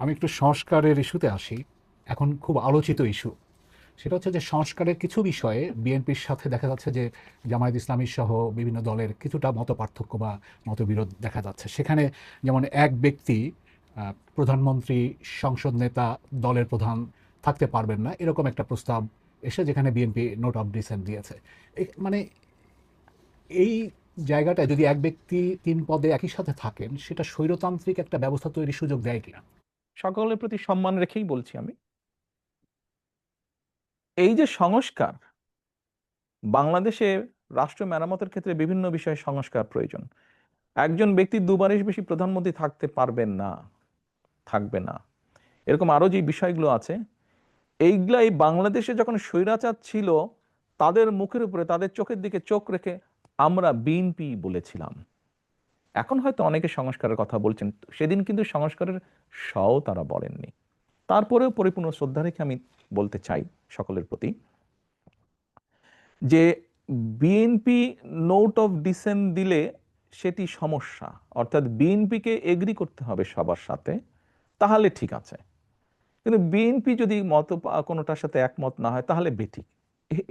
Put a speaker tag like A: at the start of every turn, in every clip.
A: আমি একটু সংস্কারের ইস্যুতে আসি। এখন খুব আলোচিত ইস্যু। সেটা হচ্ছে যে সংস্কারের কিছু বিষয়ে বিএনপির সাথে দেখা যাচ্ছে যে জামায়াত ইসলামী সহ বিভিন্ন দলের কিছুটা মতপার্থক্য বা মতবিরোধ দেখা যাচ্ছে। সেখানে যেমন এক ব্যক্তি প্রধানমন্ত্রী, সংসদ নেতা, দলের প্রধান থাকতে পারবেন না, এরকম একটা প্রস্তাব এসে যেখানে বিএনপি নোট অফ ডিসেন্ট দিয়েছে। মানে এই জায়গাটায় যদি এক ব্যক্তি ৩ পদে একই সাথে থাকেন, সেটা স্বৈরতান্ত্রিক একটা ব্যবস্থা তৈরির সুযোগ দেয় কিনা?
B: সকলের প্রতি সম্মান রেখেই বলছি আমি, এই যে সংস্কার, বাংলাদেশে রাষ্ট্র মেরামতের ক্ষেত্রে বিভিন্ন বিষয়ে সংস্কার প্রয়োজন। একজন ব্যক্তি দুবারের বেশি প্রধানমন্ত্রী থাকতে পারবেন না, থাকবে না। এরকম আরো যে বিষয়গুলো আছে, এইগুলা এই বাংলাদেশে যখন স্বৈরাচার ছিল, তাদের মুখের উপরে, তাদের চোখের দিকে চোখ রেখে আমরা বিএনপি বলেছিলাম। এখন হয়তো অনেকে সংস্কারের কথা বলছেন, সেদিন কিন্তু সংস্কারের সও তারা বলেননি। তারপরেও পরিপূর্ণ শ্রদ্ধা রেখে আমি বলতে চাই সকলের প্রতি যে বিএনপি নোট অফ ডিসেন্ট দিলে সেটি সমস্যা, অর্থাৎ বিএনপিকে এগ্রি করতে হবে সবার সাথে, তাহলে ঠিক আছে। কিন্তু বিএনপি যদি কোনোটার সাথে একমত না হয় তাহলে বেঠিক।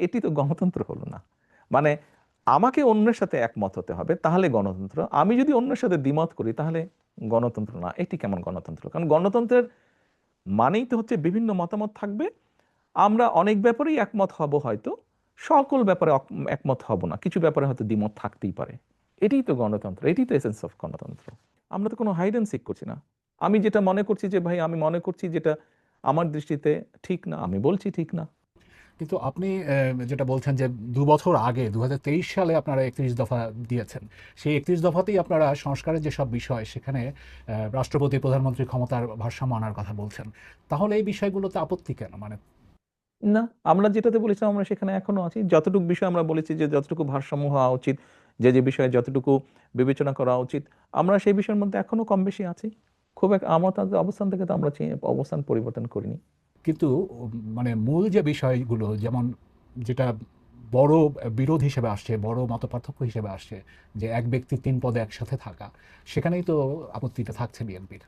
B: এটি তো গণতন্ত্র হলো না। মানে আমাকে অন্যের সাথে একমত হতে হবে তাহলে গণতন্ত্র, আমি যদি অন্যের সাথে দ্বিমত করি তাহলে গণতন্ত্র না। এটি কেমন গণতন্ত্র? কারণ গণতন্ত্রের মানেই তো হচ্ছে বিভিন্ন মতামত থাকবে, আমরা অনেক ব্যাপারেই একমত হব, হয়তো সকল ব্যাপারে একমত হব না, কিছু ব্যাপারে হয়তো দ্বিমত থাকতেই পারে। এটাই তো গণতন্ত্র, এটাই তো এসেন্স অফ গণতন্ত্র। আমরা তো কোনো হাইড অ্যান্ড সিক করছি না। আমি যেটা মনে করছি যে ভাই আমি মনে করছি যেটা আমার দৃষ্টিতে ঠিক না, আমি বলছি ঠিক না।
A: কিন্তু আপনি যেটা বলছেন যে ২ বছর আগে ২০২৩ সালে আপনারা ৩১ দফা দিয়েছেন। সেই ৩১ দফাতেই আপনারা সংস্কারের যেসব বিষয় সেখানে রাষ্ট্রপতি, প্রধানমন্ত্রীর ক্ষমতার ভারসাম্য আনার কথা বলছেন। তাহলে এই বিষয়গুলোতে আপত্তি কেন? মানে
B: না, আমরা যেটাতে বলেছিলাম আমরা সেখানে এখনো আছি। যতটুকু বিষয় আমরা বলেছি যে যতটুকু ভারসাম্য হওয়া উচিত, যে যে বিষয়ে যতটুকু বিবেচনা করা উচিত, আমরা সেই বিষয়ের মধ্যে এখনো কম বেশি আছি। খুব এক আমার তাদের অবস্থান থেকে তো আমরা অবস্থান পরিবর্তন করিনি।
A: কিন্তু মানে মূল যে বিষয়গুলো, যেমন যেটা বড় বিরোধ হিসেবে আসছে, বড় মতপার্থক্য হিসেবে আসছে, যে এক ব্যক্তি ৩ পদে একসাথে থাকা, সেখানেই তো আপত্তিটা থাকছে বিএনপির।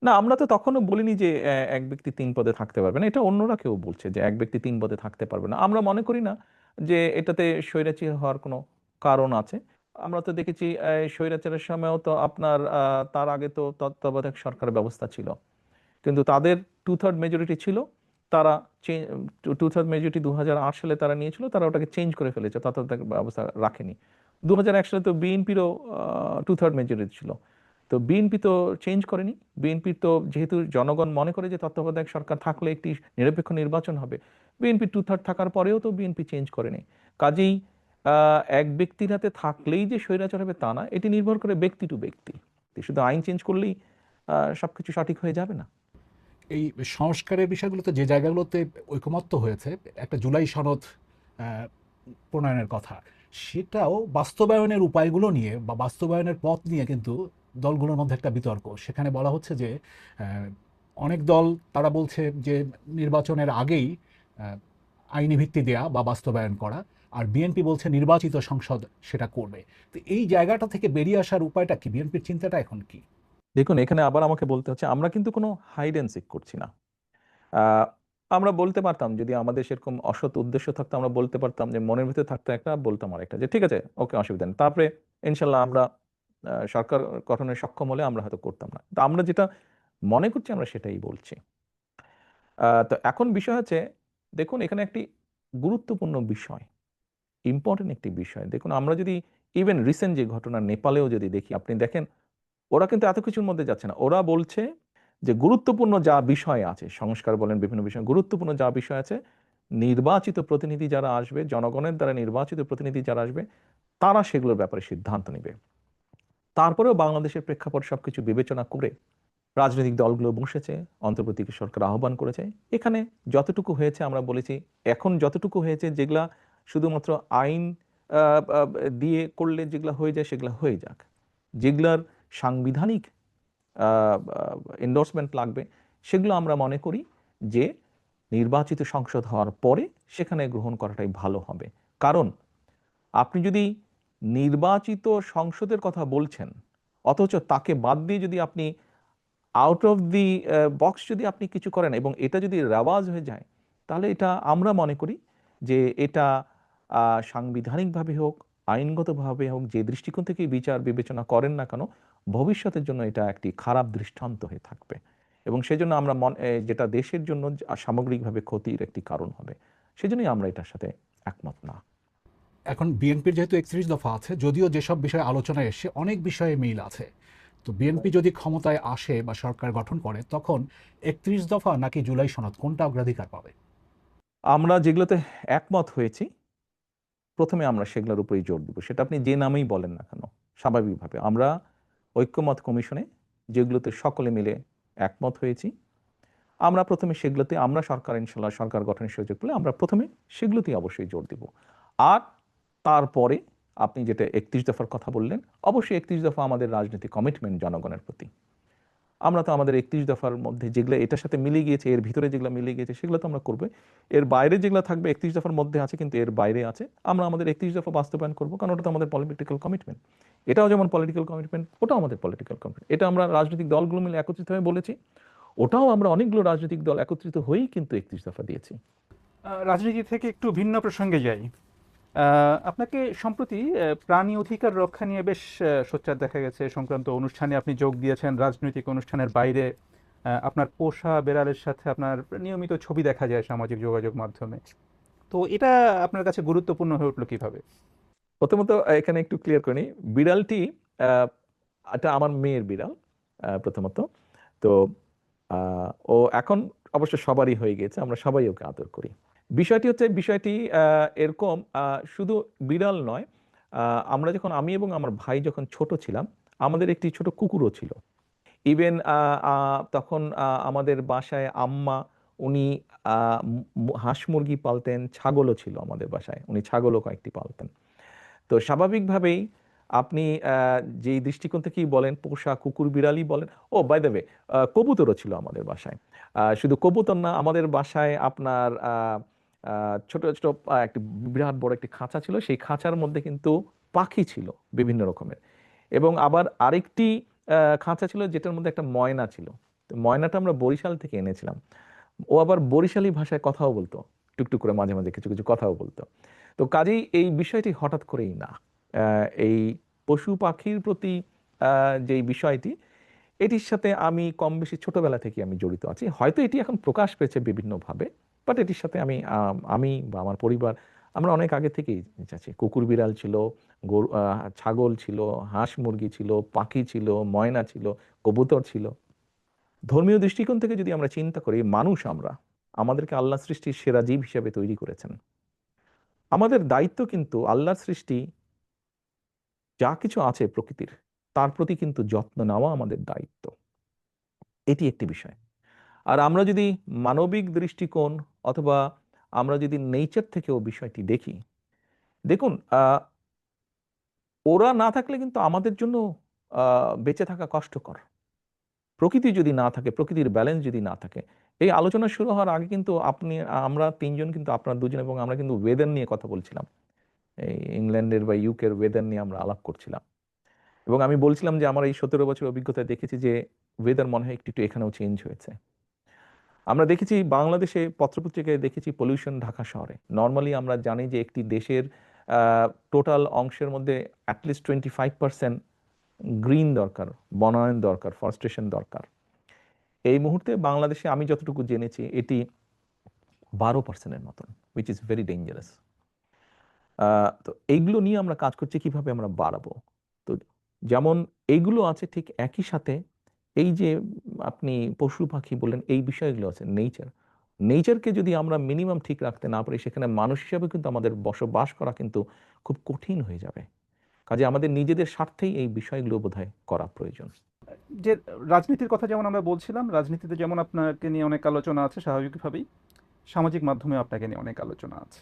B: না, আমরা তো তখনও বলিনি যে এক ব্যক্তি তিন পদে থাকতে পারবে না। এটা অন্যরা কেউ বলছে যে এক ব্যক্তি তিন পদে থাকতে পারবে না। আমরা মনে করি না যে এটাতে স্বৈরাচারী হওয়ার কোনো কারণ আছে। আমরা তো দেখেছি স্বৈরাচারের সময়ও তো আপনার তার আগে তো তত্ত্বাবধায়ক সরকারের ব্যবস্থা ছিল। কিন্তু তাদের টু থার্ড মেজরিটি ছিল, তারা টু থার্ড মেজরিটি 2008 সালে তারা নিয়েছিল, তারা ওটাকে চেঞ্জ করে ফেলেছে, তত্ত্বাবধায়ক ব্যবস্থা রাখেনি। 2001 সালে তো বিএনপিরও টু থার্ড মেজরিটি ছিল, তো বিএনপি তো চেঞ্জ করেনি। বিএনপি তো যেহেতু জনগণ মনে করে যে তত্ত্বাবধায়ক সরকার থাকলে একটি নিরপেক্ষ নির্বাচন হবে, বিএনপি টু থার্ড থাকার পরেও তো বিএনপি চেঞ্জ করেনি। কাজেই এক ব্যক্তির হাতে থাকলেই যে স্বৈরাচার হবে তা না, এটি নির্ভর করে ব্যক্তি টু ব্যক্তি। শুধু আইন চেঞ্জ করলেই সবকিছু সঠিক হয়ে যাবে না।
A: এই সংস্কারের বিষয়গুলোতে যে জায়গাগুলোতে ঐকমত্য হয়েছে, একটা জুলাই সনদ আহ, প্রণয়নের কথা, সেটাও বাস্তবায়নের উপায়গুলো নিয়ে বা বাস্তবায়নের পথ নিয়ে কিন্তু দলগুলোর মধ্যে একটা বিতর্ক। সেখানে বলা হচ্ছে যে অনেক দল তারা বলছে যে নির্বাচনের আগেই আহ, আইনি ভিত্তি দেয়া বা বাস্তবায়ন করা, আর বিএনপি বলছে নির্বাচিত সংসদ সেটা করবে। তো এই জায়গাটা থেকে বেরিয়ে আসার উপায়টা কি? বিএনপির চিন্তাটা এখন কি?
B: দেখুন, এখানে আবার আমাকে বলতে হচ্ছে আমরা কিন্তু কোনো হাইড অ্যান্ড সিক করছি না। আহ, আমরা বলতে পারতাম, যদি আমাদের সেরকম অসৎ উদ্দেশ্য থাকতো আমরা বলতে পারতাম যে মনের ভিতরে থাকতো একটা, বলতাম আর একটা, যে ঠিক আছে ওকে অসুবিধা নেই, তারপরে ইনশাল্লাহ আমরা সরকার গঠনে সক্ষম হলে আমরা হয়তো করতাম না। তো আমরা যেটা মনে করছি আমরা সেটাই বলছি। তো এখন বিষয় হচ্ছে, দেখুন এখানে একটি গুরুত্বপূর্ণ বিষয়, ইম্পর্টেন্ট একটি বিষয়। দেখুন আমরা যদি ইভেন রিসেন্ট যে ঘটনা নেপালেও যদি দেখি, আপনি দেখেন ওরা কিন্তু এত কিছুর মধ্যে যাচ্ছে না। ওরা বলছে যে গুরুত্বপূর্ণ যা বিষয় আছে, সংস্কার বলেন বিভিন্ন বিষয়, গুরুত্বপূর্ণ যা বিষয় আছে, নির্বাচিত প্রতিনিধি যারা আসবে, জনগণের দ্বারা নির্বাচিত প্রতিনিধি যারা আসবে, তারা সেগুলোর ব্যাপারে সিদ্ধান্ত নেবে। তারপরেও বাংলাদেশের প্রেক্ষাপট সবকিছু বিবেচনা করে রাজনৈতিক দলগুলো বসেছে, অন্তর্বর্তীকালীন সরকার আহ্বান করেছে। এখানে যতটুকু হয়েছে আমরা বলেছি, এখন যতটুকু হয়েছে যেগুলা শুধুমাত্র আইন আহ, আহ, দিয়ে করলে যেগুলা হয়ে যায় সেগুলা হয়ে যাক। যেগুলার সাংবিধানিক এন্ডোর্সমেন্ট লাগবে, সেগুলো আমরা মনে করি যে নির্বাচিত সংসদ হওয়ার পরে সেখানে গ্রহণ করাটাই ভালো হবে। কারণ আপনি যদি নির্বাচিত সংসদের কথা বলছেন, অথচ তাকে বাদ দিয়ে যদি আপনি আউট অফ দি বক্স যদি আপনি কিছু করেন এবং এটা যদি রেওয়াজ হয়ে যায়, তাহলে এটা আমরা মনে করি যে এটা সাংবিধানিকভাবে হোক, আইনগতভাবে হোক, যে দৃষ্টিকোণ থেকে বিচার বিবেচনা করেন না কেন, ভবিষ্যতের জন্য এটা একটি খারাপ দৃষ্টান্ত হয়ে থাকবে এবং সেজন্য আমরা যেটা দেশের জন্য সামগ্রিকভাবে ক্ষতির একটি কারণ হবে, সেজন্যই আমরা এটার সাথে একমত না।
A: এখন বিএনপির যেহেতু 31 দফা আছে, যদিও যেসব বিষয়ে আলোচনায় এসে অনেক বিষয়ে মিল আছে, তো বিএনপি যদি ক্ষমতায় আসে বা সরকার গঠন করে, তখন 31 দফা নাকি জুলাই সনদ কোনটা অগ্রাধিকার পাবে?
B: আমরা যেগুলোতে একমত হয়েছি প্রথমে আমরা সেগুলোর উপরেই জোর দিব, সেটা আপনি যে নামেই বলেন না কেন। স্বাভাবিকভাবে আমরা ঐক্যমত কমিশনে যেগুলোতে সকলে মিলে একমত হয়েছি, আমরা প্রথমে সেগুলোতে, আমরা সরকার ইনশাল্লাহ সরকার গঠনের সুযোগ পেলে আমরা প্রথমে সেগুলোতেই অবশ্যই জোর দিব। আর তারপরে আপনি যেটা 31 দফার কথা বললেন, অবশ্যই 31 দফা আমাদের রাজনৈতিক কমিটমেন্ট জনগণের প্রতি। আমরা তো আমাদের 31 দফার মধ্যে যেগুলো এটার সাথে মিলে গিয়েছে, এর ভিতরে যেগুলো মিলে গিয়েছে সেগুলো তো আমরা করবো। এর বাইরে যেগুলো থাকবে 31 দফার মধ্যে আছে কিন্তু এর বাইরে আছে, আমরা আমাদের 31 দফা বাস্তবায়ন করবো, কারণ ওটা তো আমাদের পলিটিক্যাল কমিটমেন্ট। এটাও যেমন পলিটিক্যাল কমিটমেন্ট, ওটাও আমাদের পলিটিক্যাল কমিটমেন্ট। এটা আমরা রাজনৈতিক দলগুলো মিলে একত্রিত হয়ে বলেছি, ওটাও আমরা অনেকগুলো রাজনৈতিক দল একত্রিত হয়েই কিন্তু 31 দফা দিয়েছি।
C: রাজনীতি থেকে একটু ভিন্ন প্রসঙ্গে যাই। আপনাকে সম্প্রতি প্রাণী অধিকার রক্ষা নিয়ে বেশ সোচ্চার দেখা গেছে। সংক্রান্ত অনুষ্ঠানে আপনি যোগ দিয়েছেন, রাজনৈতিক অনুষ্ঠানের বাইরে আপনার পোষা বেড়ালের সাথে আপনার নিয়মিত ছবি দেখা যায় সামাজিক যোগাযোগ মাধ্যমে। তো এটা আপনার কাছে গুরুত্বপূর্ণ হয়ে উঠলো কিভাবে?
B: প্রথমত এখানে একটু ক্লিয়ার করে নিই, বিড়ালটি আহ, এটা আমার মেয়ের বিড়াল প্রথমত। তো ও এখন অবশ্য সবারই হয়ে গেছে, আমরা সবাই ওকে আদর করি। বিষয়টি এরকম, শুধু বিড়াল নয়, আমরা যখন, আমি এবং আমার ভাই যখন ছোট ছিলাম, আমাদের একটি ছোট কুকুরও ছিল। ইভেন তখন আমাদের বাসায় আম্মা, উনি হাঁস মুরগি পালতেন, ছাগলও ছিল আমাদের বাসায়, উনি ছাগলও কয়েকটি পালতেন। তো স্বাভাবিকভাবেই আপনি যেই দৃষ্টিকোণ থেকেই বলেন, পোষা কুকুর বিড়ালই বলেন, ও বাই দ্য ওয়ে কবুতরও ছিল আমাদের বাসায়। শুধু কবুতর না, আমাদের বাসায় আপনার ছোট ছোট একটি বিরাট বড় একটি খাঁচা ছিল, সেই খাঁচার মধ্যে কিন্তু পাখি ছিল বিভিন্ন রকমের। এবং আবার আরেকটি খাঁচা ছিল যেটার মধ্যে একটা ময়না ছিল। তো ময়নাটা আমরা বরিশাল থেকে এনেছিলাম। ও আবার বরিশালী ভাষায় কথাও বলতো, টুকটুক করে মাঝে মাঝে কিছু কিছু কথাও বলতো। তো কাজেই এই বিষয়টি হঠাৎ করেই না, এই পশু পাখির প্রতি যেই বিষয়টি, এটির সাথে আমি কম বেশি ছোটবেলা থেকে আমি জড়িত আছি। হয়তো এটি এখন প্রকাশ পেয়েছে বিভিন্নভাবে, বাট এটির সাথে আমি বা আমার পরিবার, আমরা অনেক আগে থেকেই আছি। কুকুর বিড়াল ছিল, গরু, ছাগল ছিল, হাঁস মুরগি ছিল, পাখি ছিল, ময়না ছিল, কবুতর ছিল। ধর্মীয় দৃষ্টিকোণ থেকে যদি আমরা চিন্তা করি, মানুষ আমরা, আমাদেরকে আল্লাহ সৃষ্টির সেরা জীব হিসেবে তৈরি করেছেন। আমাদের দায়িত্ব কিন্তু আল্লাহর সৃষ্টি যা কিছু আছে প্রকৃতির, তার প্রতি কিন্তু যত্ন নেওয়া আমাদের দায়িত্ব। এটি একটি বিষয়। আর আমরা যদি মানবিক দৃষ্টিকোণ অথবা আমরা যদি নেচার থেকেও বিষয়টি দেখি, দেখুন ওরা না থাকলে কিন্তু আমাদের জন্য বেঁচে থাকা কষ্টকর। প্রকৃতি যদি না থাকে, প্রকৃতির ব্যালেন্স যদি না থাকে, এই আলোচনা শুরু হওয়ার আগে কিন্তু আমরা তিনজন কিন্তু, আপনার দুজন এবং আমরা কিন্তু ওয়েদার নিয়ে কথা বলছিলাম। এই ইংল্যান্ডের বা ইউকের ওয়েদার নিয়ে আমরা আলাপ করছিলাম এবং আমি বলছিলাম যে আমার এই 17 বছর অভিজ্ঞতায় দেখেছি যে ওয়েদার মনে হয় একটু একটু এখানেও চেঞ্জ হয়েছে। আমরা দেখেছি বাংলাদেশে পত্রপত্রিকায় দেখেছি পলিউশন ঢাকা শহরে। নর্মালি আমরা জানি যে একটি দেশের টোটাল অংশের মধ্যে অ্যাটলিস্ট 25% গ্রিন দরকার, বনায়ন দরকার, ফরেস্টেশন দরকার। এই মুহূর্তে বাংলাদেশে আমি যতটুকু জেনেছি এটি 12%-এর মতন, উইচ ইজ ভেরি ডেঞ্জারাস। তো এইগুলো নিয়ে আমরা কাজ করছি কিভাবে আমরা বাড়াবো। তো যেমন এইগুলো আছে, ঠিক একই সাথে এই যে আপনি পশু পাখি বললেন, এই বিষয়গুলো আছে, নেচারকে যদি আমরা মিনিমাম ঠিক রাখতে না পারি, সেখানে মানুষ হিসাবে কিন্তু আমাদের বসবাস করা কিন্তু খুব কঠিন হয়ে যাবে। কাজে আমাদের নিজেদের স্বার্থেই এই বিষয়গুলো বোধহয় করা প্রয়োজন।
C: যে রাজনীতির কথা যেমন আমরা বলছিলাম, রাজনীতিতে যেমন আপনাকে নিয়ে অনেক আলোচনা আছে, স্বাভাবিকভাবেই সামাজিক মাধ্যমে আপনাকে নিয়ে অনেক আলোচনা আছে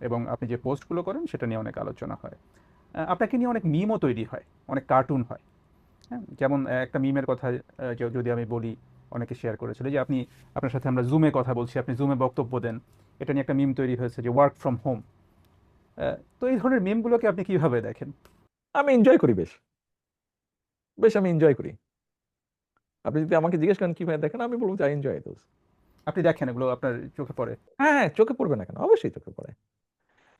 C: এবং আপনি যে পোস্টগুলো করেন সেটা নিয়ে অনেক আলোচনা হয়। আপনাকে নিয়ে অনেক মিমও তৈরি হয়, অনেক কার্টুন হয়। হ্যাঁ, যেমন একটা মিমের কথা যদি আমি বলি, অনেকে শেয়ার করেছিল যে আপনি, আপনার সাথে আমরা জুমে কথা বলছি, আপনি জুমে বক্তব্য দেন। এটা নিয়ে একটা মিম তৈরি হয়েছে যে ওয়ার্ক ফ্রম হোম। তো এই ধরনের মিমগুলোকে আপনি কিভাবে দেখেন?
B: আমি এনজয় করি, বেশ বেশ আমি এনজয় করি। আপনি যদি আমাকে জিজ্ঞেস করেন কিভাবে দেখেন, আমি বলবো যে আই এনজয় দোজ।
C: আপনি দেখেন এগুলো আপনার চোখে পড়ে?
B: হ্যাঁ, হ্যাঁ, চোখে পড়বে না কেন? অবশ্যই চোখে পড়ে।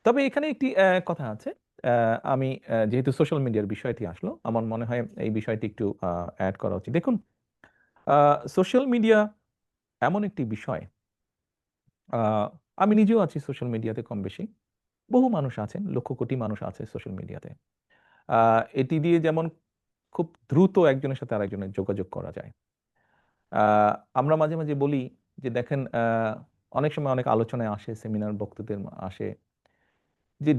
B: তবে এখানে একটি কথা আছে। আমি যেহেতু সোশ্যাল মিডিয়ার বিষয়টি আসলো, আমার মনে হয় এই বিষয়টি একটু এড করা উচিত। দেখুন, আ সোশ্যাল মিডিয়া এমন একটি বিষয়, আ আমি নিজেও আছি সোশ্যাল মিডিয়াতে কম বেশি। বহু মানুষ আছেন, লক্ষ কোটি মানুষ আছে সোশ্যাল মিডিয়াতে। আ এটি দিয়ে যেমন খুব দ্রুত একজনের সাথে আরেকজনের যোগাযোগ করা যায়। আ আমরা মাঝে, মাঝে বলি যে দেখেন, অনেক সময় অনেক আলোচনায় আসে, সেমিনার বক্তৃতায় আসে যে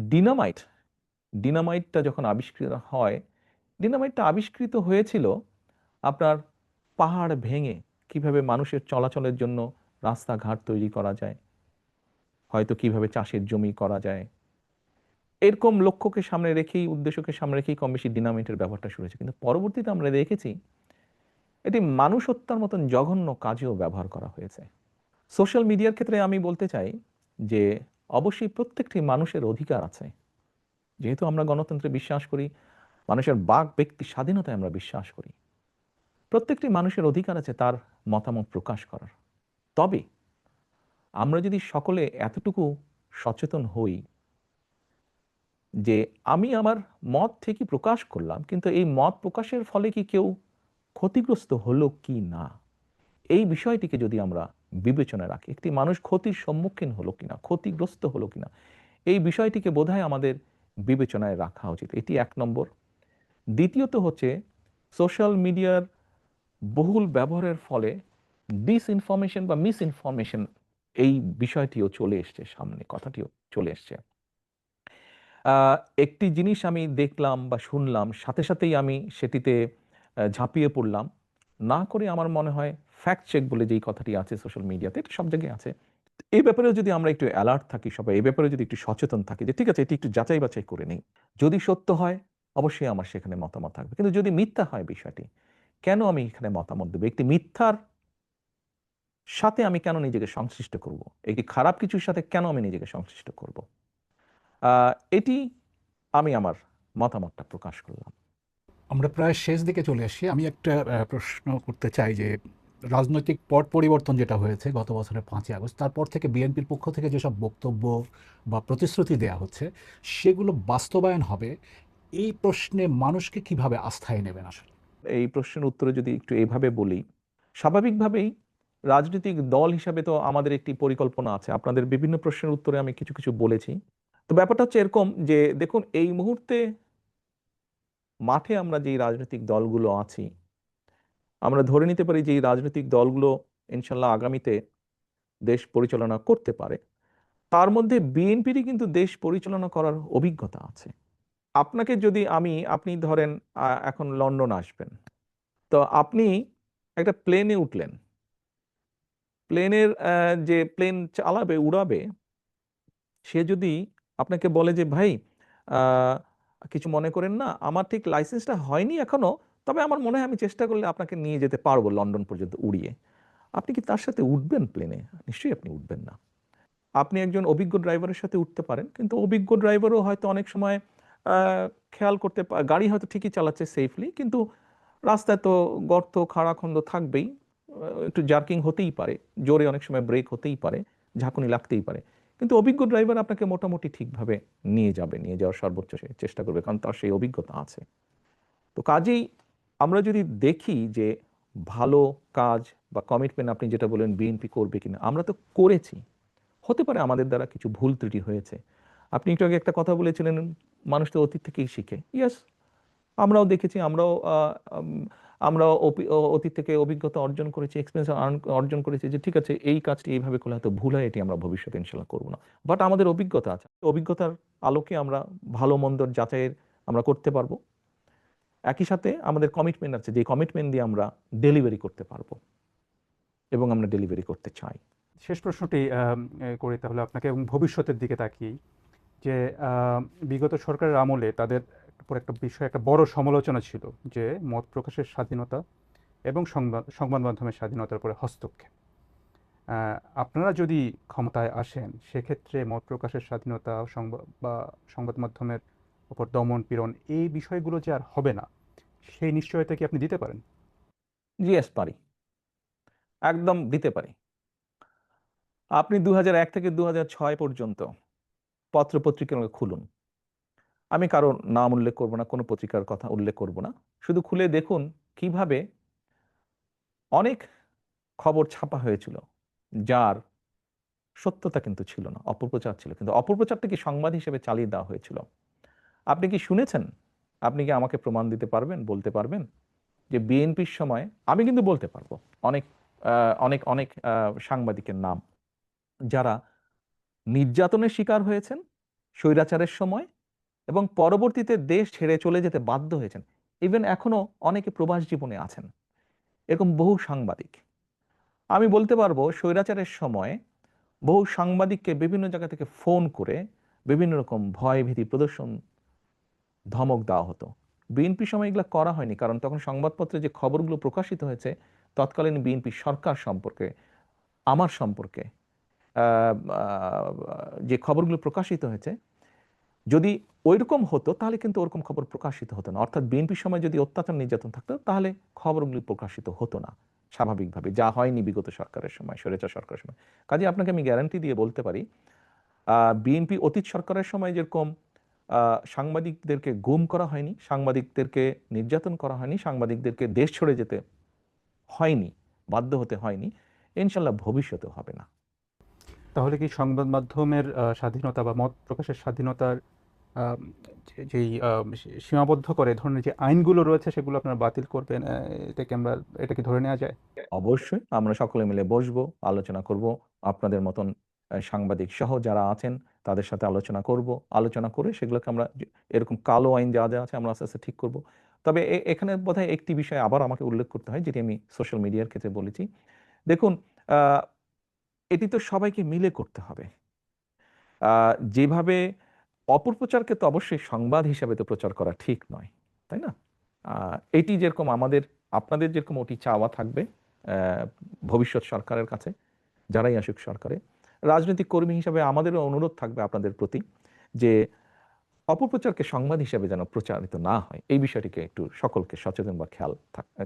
B: ডিনামাইটটা যখন আবিষ্কৃত হয়, ডিনামাইটটা আবিষ্কৃত হয়েছিল আপনার পাহাড় ভেঙে কিভাবে মানুষের চলাচলের জন্য রাস্তাঘাট তৈরি করা যায়, হয়তো কিভাবে চাষের জমি করা যায়। এরকম লক্ষ্যকে সামনে রেখেই, উদ্দেশ্যকে সামনে রেখেই কমবেশি ডিনামাইটের ব্যবহারটা শুরু হয়েছে। কিন্তু পরবর্তীতে আমরা দেখেছি এটি মানুষ হত্যার মতন জঘন্য কাজেও ব্যবহার করা হয়েছে। সোশ্যাল মিডিয়ার ক্ষেত্রে আমি বলতে চাই যে অবশ্যই প্রত্যেকটি মানুষের অধিকার আছে। যেহেতু আমরা গণতন্ত্রে বিশ্বাস করি, মানুষের বাক ব্যক্তি স্বাধীনতায় আমরা বিশ্বাস করি। প্রত্যেকটি মানুষের অধিকার আছে তার মতামত প্রকাশ করার। তবে আমরা যদি সকলে এতটুকু সচেতন হই যে আমি আমার মত ঠিকই প্রকাশ করলাম, কিন্তু এই মত প্রকাশের ফলে কি কেউ ক্ষতিগ্রস্ত হলো কি না, এই বিষয়টিকে যদি আমরা বিবেচনায় রাখি, একটি মানুষ ক্ষতির সম্মুখীন হলো কিনা, ক্ষতিগ্রস্ত হলো কিনা, এই বিষয়টিকে বোধহয় আমাদের বিবেচনায় রাখা উচিত। এটি ১ নম্বর। দ্বিতীয়ত হচ্ছে সোশ্যাল মিডিয়ার বহুল ব্যবহারের ফলে ডিসইনফরমেশন বা মিসইনফরমেশন, এই বিষয়টিও চলে এসছে সামনে, কথাটিও চলে এসছে। আ একটি জিনিস আমি দেখলাম বা শুনলাম, সাথে সাথেই আমি সেটিতে ঝাঁপিয়ে পড়লাম। না করে আমার মনে হয় ফ্যাক্ট চেক বলে যেই কথাটি আছে সোশ্যাল মিডিয়াতে, এটা সব জায়গায় আছে। এই ব্যাপারেও যদি আমরা একটু অ্যালার্ট থাকি সবাই, এই ব্যাপারে যদি একটু সচেতন থাকি যে ঠিক আছে, এটি একটু যাচাই বাছাই করে নেই। যদি সত্য হয় অবশ্যই আমার সেখানে মতামত থাকবে। কিন্তু যদি মিথ্যা হয় বিষয়টি, কেন আমি এখানে মতামত দেব? একটি মিথ্যার সাথে আমি কেন নিজেকে সংশ্লিষ্ট করব? একটি খারাপ কিছুর সাথে কেন আমি নিজেকে সংশ্লিষ্ট করব? আ এটি আমি আমার মতামতটা প্রকাশ করলাম।
A: আমরা প্রায় শেষ দিকে চলে আসছি। আমি একটা প্রশ্ন করতে চাই যে রাজনৈতিক পট পরিবর্তন যেটা হয়েছে গত বছরের ৫ই আগস্ট, তারপর থেকে বিএনপির পক্ষ থেকে যেসব বক্তব্য বা প্রতিশ্রুতি দেয়া হচ্ছে, সেগুলো বাস্তবায়ন হবে, এই প্রশ্নে মানুষকে কিভাবে আস্থায় নেবেন আসলে?
B: এই প্রশ্নের উত্তরে যদি একটু এভাবে বলি, স্বাভাবিকভাবেই রাজনৈতিক দল হিসাবে তো আমাদের একটি পরিকল্পনা আছে। আপনাদের বিভিন্ন প্রশ্নের উত্তরে আমি কিছু, কিছু বলেছি। তো ব্যাপারটা হচ্ছে এরকম যে দেখুন, এই মুহূর্তে মাঠে আমরা যেই রাজনৈতিক দলগুলো আছি, আমরা ধরে নিতে পারি যে এই রাজনৈতিক দলগুলো ইনশাল্লাহ আগামীতে দেশ পরিচালনা করতে পারে। তার মধ্যে বিএনপিরই কিন্তু দেশ পরিচালনা করার অভিজ্ঞতা আছে। আপনাকে যদি আপনি ধরেন এখন লন্ডন আসবেন। তো আপনি একটা প্লেনে উঠলেন। প্লেনের যে প্লেন চালাবে, উড়াবে, সে যদি আপনাকে বলে যে, "ভাই, আ কিছু মনে করেন না। আমার ঠিক লাইসেন্সটা হয়নি এখনো। তবে আমার মনে হয় আমি চেষ্টা করলে আপনাকে নিয়ে যেতে পারবো লন্ডন পর্যন্ত উড়িয়ে।" আপনি কি তার সাথে উঠবেন প্লেনে? নিশ্চয়ই আপনি উঠবেন না। আপনি একজন অভিজ্ঞ ড্রাইভারের সাথে উঠতে পারেন। কিন্তু অভিজ্ঞ ড্রাইভারও হয়তো অনেক সময় আ খেয়াল করতে গাড়ি হয়তো ঠিকই চালাচ্ছে সেফলি। কিন্তু রাস্তায় তো গর্ত, খাড়াখন্দ থাকবেই। একটু জার্কিং হতেই পারে। জোরে অনেক সময় ব্রেক হতেই পারে। ঝাঁকুনি লাগতেই পারে। কিন্তু অভিজ্ঞ ড্রাইভার আপনাকে মোটামুটি ঠিকভাবে নিয়ে যাবে। নিয়ে যাওয়ার সর্বোচ্চ সে চেষ্টা করবে। কারণ তার সেই অভিজ্ঞতা আছে। তো কাজেই আমরা যদি দেখি যে ভালো কাজ বা কমিটমেন্ট, আপনি যেটা বললেন বিএনপি করবে কিনা, আমরা তো করেছি। হতে পারে আমাদের দ্বারা কিছু ভুল ত্রুটি হয়েছে। আপনি একটু আগে একটা কথা বলেছিলেন, মানুষ তো অতীত থেকেই শিখে। ইয়েস, আমরাও দেখেছি, আম আমরাও অতীত থেকে অভিজ্ঞতা অর্জন করেছি, এক্সপেরিয়েন্স অর্জন করেছি যে ঠিক আছে, এই কাজটি এইভাবে করলে হয়তো ভুল হয়, এটি আমরা ভবিষ্যতে ইনশাল্লাহ করব না। বাট আমাদের অভিজ্ঞতা আছে। অভিজ্ঞতার আলোকে আমরা ভালো মন্দর যাচাইয়ের আমরা করতে পারবো। একই সাথে আমাদের কমিটমেন্ট আছে, যে কমিটমেন্ট দিয়ে আমরা ডেলিভারি করতে পারবো এবং আমরা ডেলিভারি করতে চাই।
C: শেষ প্রশ্নটি করি তাহলে আপনাকে, এবং ভবিষ্যতের দিকে তাকিয়েই, যে বিগত সরকারের আমলে তাদের উপর একটা বিষয়, একটা বড় সমালোচনা ছিল যে মত প্রকাশের স্বাধীনতা এবং সংবাদ মাধ্যমের স্বাধীনতার উপরে হস্তক্ষেপ। আপনারা যদি ক্ষমতায় আসেন, সেক্ষেত্রে মত প্রকাশের স্বাধীনতা বা সংবাদ মাধ্যমের উপর দমন পীড়ন, এই বিষয়গুলো যে আর হবে না, সেই নিশ্চয়তা কি আপনি দিতে পারেন?
B: জিএস পারি, একদম দিতে পারি। আপনি 2001 থেকে 2006 পর্যন্ত পত্রপত্রিকা খুলুন, আমি কারো নাম উল্লেখ করব না, কোনো পত্রিকার কথা উল্লেখ করব না, শুধু খুলে দেখুন কিভাবে অনেক খবর ছাপা হয়েছিল যার সত্যতা কিন্তু ছিল না, অপপ্রচার ছিল, কিন্তু অপপ্রচারটা কি সংবাদ হিসেবে চালিয়ে দেওয়া হয়েছিল। আপনি কি শুনেছেন? আপনি কি আমাকে প্রমাণ দিতে পারবেন, বলতে পারবেন যে বিএনপির সময়, আমি কিন্তু বলতে পারবো অনেক অনেক অনেক সাংবাদিকের নাম যারা নির্যাতনের শিকার হয়েছেন স্বৈরাচারের সময় এবং পরবর্তীতে দেশ ছেড়ে চলে যেতে বাধ্য হয়েছেন, ইভেন এখনো অনেকে প্রবাস জীবনে আছেন, এরকম বহু সাংবাদিক। আমি বলতে পারবো স্বৈরাচারের সময় বহু সাংবাদিককে বিভিন্ন জায়গা থেকে ফোন করে বিভিন্ন রকম ভয় ভীতি প্রদর্শন, ধমক দেওয়া হতো। বিএনপি সময় এগুলো করা হয়নি, কারণ তখন সংবাদপত্রে যে খবরগুলো প্রকাশিত হয়েছে তৎকালীন বিএনপি সরকার সম্পর্কে, আমার সম্পর্কে আহ, আহ, যে খবরগুলো প্রকাশিত হয়েছে, যদি ওইরকম হতো তাহলে কিন্তু ওরকম খবর প্রকাশিত হতো না। অর্থাৎ বিএনপির সময় যদি অত্যাচার নির্যাতন থাকতো তাহলে খবরগুলি প্রকাশিত হতো না স্বাভাবিকভাবে, যা হয়নি বিগত সরকারের সময়, স্বৈরাচার সরকারের সময়। কাজে আপনাকে আমি গ্যারান্টি দিয়ে বলতে পারি বিএনপি অতীত সরকারের সময় যেরকম সাংবাদিকদেরকে গুম করা হয়নি, সাংবাদিকদেরকে নির্যাতন করা হয়নি, সাংবাদিকদেরকে দেশ ছেড়ে যেতে হয়নি, বাধ্য হতে হয়নি, ইনশাল্লাহ ভবিষ্যতেও হবে না।
C: তাহলে কি সংবাদ মাধ্যমের স্বাধীনতা বা মত প্রকাশের স্বাধীনতার আহ, যেই সীমাবদ্ধ করে এ ধরনের যে আইনগুলো রয়েছে সেগুলো আপনারা বাতিল করবেন, এটা কি ধরে নেওয়া যায়?
B: অবশ্যই আমরা সকলে মিলে বসবো, আলোচনা করব, আপনাদের মতন সাংবাদিক সহ যারা আছেন তাদের সাথে আলোচনা করব, আলোচনা করে সেগুলোকে আমরা এরকম কালো আইন যা যা আছে আমরা আস্তে আস্তে ঠিক করব। তবে এখানে বোধহয় একটি বিষয় আবার আমাকে উল্লেখ করতে হয়, যেটি আমি সোশ্যাল মিডিয়ার ক্ষেত্রে বলেছি। দেখুন, আহ, এটি তো সবাইকে মিলে করতে হবে। যেভাবে অপপ্রচারকে তো অবশ্যই সংবাদ হিসাবে তো প্রচার করা ঠিক নয়, তাই না? এটি যেরকম আমাদের, আপনাদের যেরকম ওটি চাওয়া থাকবে ভবিষ্যৎ সরকারের কাছে, যারাই আসুক সরকারে, রাজনৈতিক কর্মী হিসাবে আমাদেরও অনুরোধ থাকবে আপনাদের প্রতি যে অপপ্রচারকে সংবাদ হিসাবে যেন প্রচারিত না হয়, এই বিষয়টিকে একটু সকলকে সচেতন বা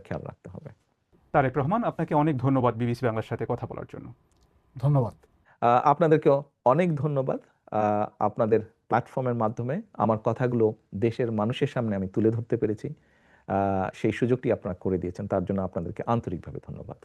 B: খেয়াল রাখতে হবে।
C: তারেক রহমান, আপনাকে অনেক ধন্যবাদ বিবিসি বাংলার সাথে কথা বলার জন্য।
A: ধন্যবাদ।
B: আপনাদেরকেও অনেক ধন্যবাদ। আপনাদের প্ল্যাটফর্মের মাধ্যমে আমার কথাগুলো দেশের মানুষের সামনে আমি তুলে ধরতে পেরেছি, সেই সুযোগটি আপনারা করে দিয়েছেন, তার জন্য আপনাদেরকে আন্তরিকভাবে ধন্যবাদ।